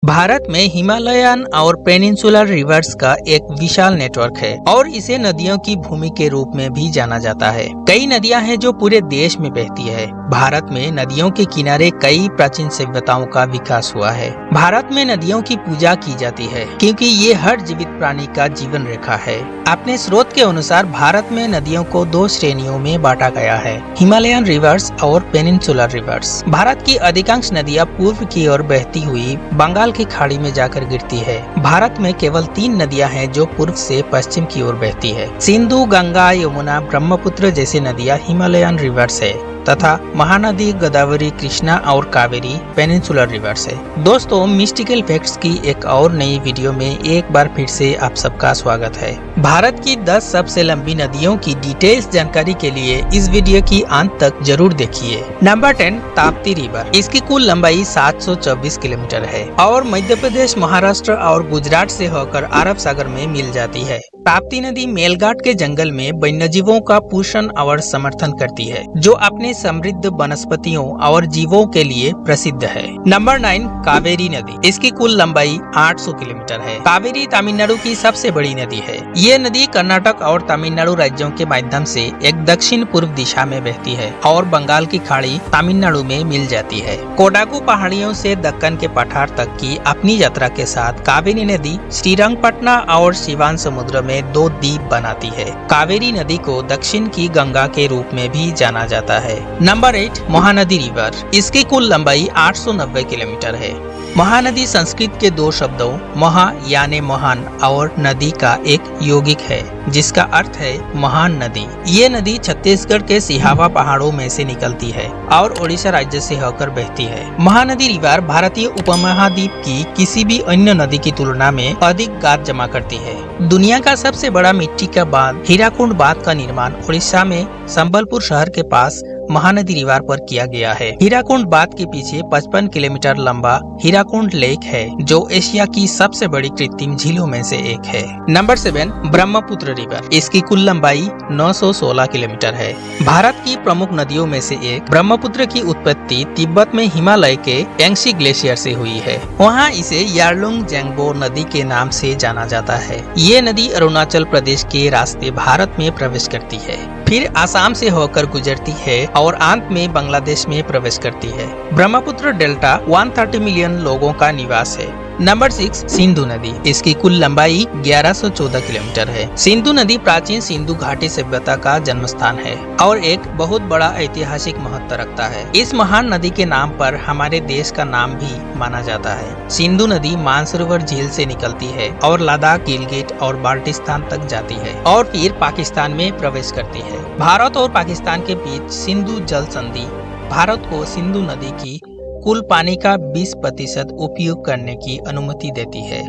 भारत में हिमालयन और peninsular reverse का एक विशाल नेटवर्क है और इसे नदियों की भूमि के रूप में भी जाना जाता है। कई नदियां हैं जो पूरे देश में बहती है। भारत में नदियों के किनारे कई प्राचीन सभ्यताओं का विकास हुआ है। भारत में नदियों की पूजा की जाती है क्योंकि ये हर जीवित प्राणी का जीवन रेखा है। अपने स्रोत के अनुसार भारत में नदियों को दो श्रेणियों में बांटा गया है, हिमालयन रिवर्स और पेनिनसुलर रिवर्स। भारत की अधिकांश नदियां पूर्व की ओर बहती हुई बंगाल की खाड़ी में जाकर गिरती है। भारत में केवल 3 नदियां हैं जो पूर्व से पश्चिम की ओर बहती है। सिंधु, गंगा, यमुना, ब्रह्मपुत्र जैसी नदियां हिमालयन रिवर्स है तथा महानदी गोदावरी, कृष्णा और कावेरी पेनिनसुलर रिवर्स है। दोस्तों, मिस्टिकल फैक्ट्स की एक और नई वीडियो में एक बार फिर से आप सबका स्वागत है। भारत की 10 सबसे लंबी नदियों की डिटेल्स जानकारी के लिए इस वीडियो की अंत तक जरूर देखिए। Number 10, Tapti river. इसकी कुल लंबाई 724 किलोमीटर है और मध्य प्रदेश, महाराष्ट्र और गुजरात से होकर अरब सागर में मिल जाती है। ताप्ती नदी मेलघाट के जंगल में वन्यजीवों का पोषण और समर्थन करती है, जो अपने समृद्ध वनस्पतियों और जीवों के लिए प्रसिद्ध है। नंबर 9, कावेरी नदी। इसकी कुल लंबाई 800 किलोमीटर है। कावेरी तमिलनाडु की सबसे बड़ी नदी है। ये नदी कर्नाटक और तमिलनाडु राज्यों के माध्यम से एक दक्षिण पूर्व दिशा में बहती है और बंगाल की खाड़ी तमिलनाडु में मिल जाती है। कोडागु पहाड़ियों से दक्कन के पठार तक की अपनी यात्रा के साथ कावेरी नदी श्रीरंगपटना और शिवान समुद्र में 2 द्वीप बनाती है। कावेरी नदी को दक्षिण की गंगा के रूप में भी जाना जाता है। Number 8, Mahanadi river. इसकी कुल लंबाई 890 किलोमीटर है। महानदी संस्कृत के 2 शब्दों महा यानी महान और नदी का एक यौगिक है, जिसका अर्थ है महान नदी। ये नदी छत्तीसगढ़ के सिहावा पहाड़ों में से निकलती है और ओडिशा राज्य से होकर बहती है। महानदी रिवर भारतीय उपमहाद्वीप की किसी भी अन्य नदी की तुलना में अधिक गाद जमा करती है। दुनिया का सबसे बड़ा मिट्टी का बांध हीराकुंड बांध का निर्माण उड़ीसा में संबलपुर शहर के पास महानदी रिवर पर किया गया है। हीराकुंड बांध के पीछे 55 किलोमीटर लंबा हीराकुंड लेक है, जो एशिया की सबसे बड़ी कृत्रिम झीलों में से एक है। Number 7, Brahmaputra river. इसकी कुल लंबाई 916 किलोमीटर है। भारत की प्रमुख नदियों में से एक ब्रह्मपुत्र की उत्पत्ति तिब्बत में हिमालय के यांगसी ग्लेशियर से हुई है। वहाँ इसे यारलुंग जेंगबो नदी के नाम से जाना जाता है। ये नदी अरुणाचल प्रदेश के रास्ते भारत में प्रवेश करती है, फिर आसाम से होकर गुजरती है और अंत में बांग्लादेश में प्रवेश करती है। ब्रह्मपुत्र डेल्टा 130 मिलियन लोगों का निवास है। नंबर 6, सिंधु नदी। इसकी कुल लंबाई 1114 किलोमीटर है। सिंधु नदी प्राचीन सिंधु घाटी सभ्यता का जन्म स्थान है और एक बहुत बड़ा ऐतिहासिक महत्व रखता है। इस महान नदी के नाम पर हमारे देश का नाम भी माना जाता है। सिंधु नदी मानसरोवर झील से निकलती है और लद्दाख, गिलगिट और बाल्टिस्तान तक जाती है और फिर पाकिस्तान में प्रवेश करती है। भारत और पाकिस्तान के बीच सिंधु जल संधि भारत को सिंधु नदी की कुल पानी का 20% उपयोग करने की अनुमति देती है।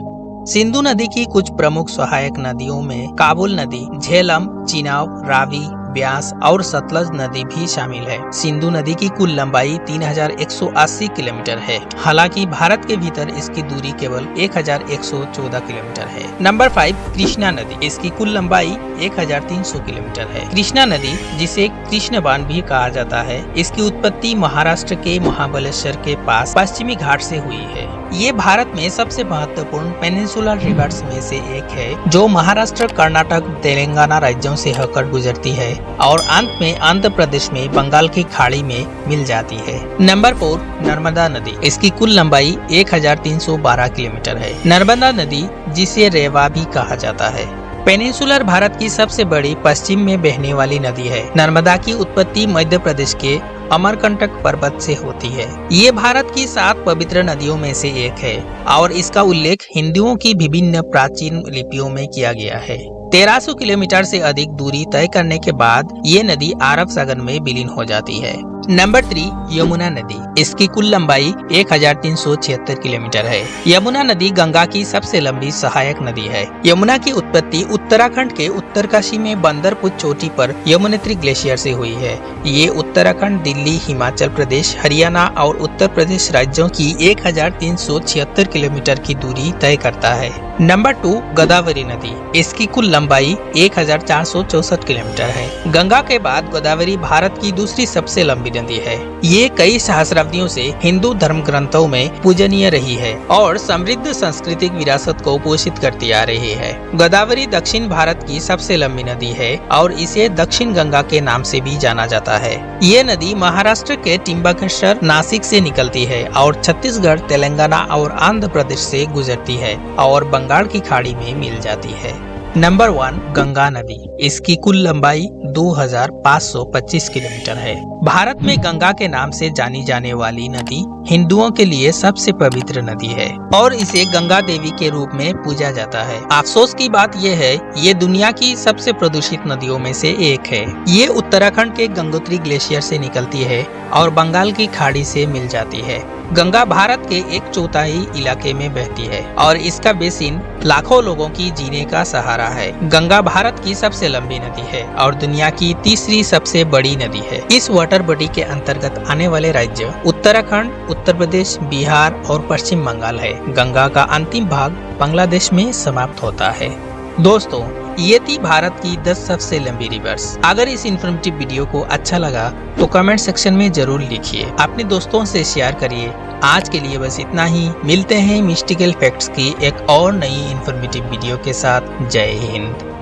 सिंधु नदी की कुछ प्रमुख सहायक नदियों में काबुल नदी, झेलम, चिनाब, रावी, ब्यास और सतलज नदी भी शामिल है। सिंधु नदी की कुल लंबाई 3180 किलोमीटर है। हालांकि भारत के भीतर इसकी दूरी केवल 1114 किलोमीटर है। नंबर 5, कृष्णा नदी। इसकी कुल लंबाई 1300 किलोमीटर है। कृष्णा नदी, जिसे कृष्णबान भी कहा जाता है, इसकी उत्पत्ति महाराष्ट्र के महाबलेश्वर के पास पश्चिमी घाट से हुई है। ये भारत में सबसे महत्वपूर्ण पेनिनसुलर रिवर्स में से एक है, जो महाराष्ट्र, कर्नाटक, तेलंगाना राज्यों से होकर गुजरती है और अंत में आंध्र प्रदेश में बंगाल की खाड़ी में मिल जाती है। नंबर 4, नर्मदा नदी। इसकी कुल लंबाई 1312 किलोमीटर है। नर्मदा नदी, जिसे रेवा भी कहा जाता है, पेनिनसुलर भारत की सबसे बड़ी पश्चिम में बहने वाली नदी है। नर्मदा की उत्पत्ति मध्य प्रदेश के अमरकंटक पर्वत से होती है। ये भारत की 7 पवित्र नदियों में से एक है और इसका उल्लेख हिंदुओं की विभिन्न प्राचीन लिपियों में किया गया है। 1300 किलोमीटर से अधिक दूरी तय करने के बाद ये नदी अरब सागर में विलीन हो जाती है। नंबर 3, यमुना नदी। इसकी कुल लंबाई 1376 किलोमीटर है। यमुना नदी गंगा की सबसे लंबी सहायक नदी है। यमुना की उत्पत्ति उत्तराखंड के उत्तरकाशी में बंदरपुर चोटी पर यमुनोत्री ग्लेशियर से हुई है। ये उत्तराखंड, दिल्ली, हिमाचल प्रदेश, हरियाणा और उत्तर प्रदेश राज्यों की 1376 किलोमीटर की दूरी तय करता है। नंबर 2, गोदावरी नदी। इसकी कुल लंबाई 1464 किलोमीटर है। गंगा के बाद गोदावरी भारत की दूसरी सबसे लंबी नदी है। ये कई सहस्राब्दियों से हिंदू धर्म ग्रंथों में पूजनीय रही है और समृद्ध सांस्कृतिक विरासत को पोषित करती आ रही है। गोदावरी दक्षिण भारत की सबसे लंबी नदी है और इसे दक्षिण गंगा के नाम से भी जाना जाता है। ये नदी महाराष्ट्र के टिम्बकेश्वर, नासिक से निकलती है और छत्तीसगढ़, तेलंगाना और आंध्र प्रदेश से गुजरती है और बंगाल की खाड़ी में मिल जाती है। नंबर 1, गंगा नदी। इसकी कुल लंबाई 2525 किलोमीटर है। भारत में गंगा के नाम से जानी जाने वाली नदी हिंदुओं के लिए सबसे पवित्र नदी है और इसे गंगा देवी के रूप में पूजा जाता है। अफसोस की बात यह है, ये दुनिया की सबसे प्रदूषित नदियों में से एक है। ये उत्तराखंड के गंगोत्री ग्लेशियर से निकलती है और बंगाल की खाड़ी से मिल जाती है। गंगा भारत के 1/4 इलाके में बहती है और इसका बेसिन लाखों लोगों की जीने का सहारा है। गंगा भारत की सबसे लंबी नदी है और दुनिया की तीसरी सबसे बड़ी नदी है। इस वाटर बॉडी के अंतर्गत आने वाले राज्य उत्तराखंड, उत्तर प्रदेश, बिहार और पश्चिम बंगाल है। गंगा का अंतिम भाग बांग्लादेश में समाप्त होता है। दोस्तों, ये थी भारत की 10 सबसे लंबी रिवर्स। अगर इस इन्फॉर्मेटिव वीडियो को अच्छा लगा तो कमेंट सेक्शन में जरूर लिखिए, अपने दोस्तों से शेयर करिए। आज के लिए बस इतना ही। मिलते हैं मिस्टिकल फैक्ट्स की एक और नई इन्फॉर्मेटिव वीडियो के साथ। जय हिंद।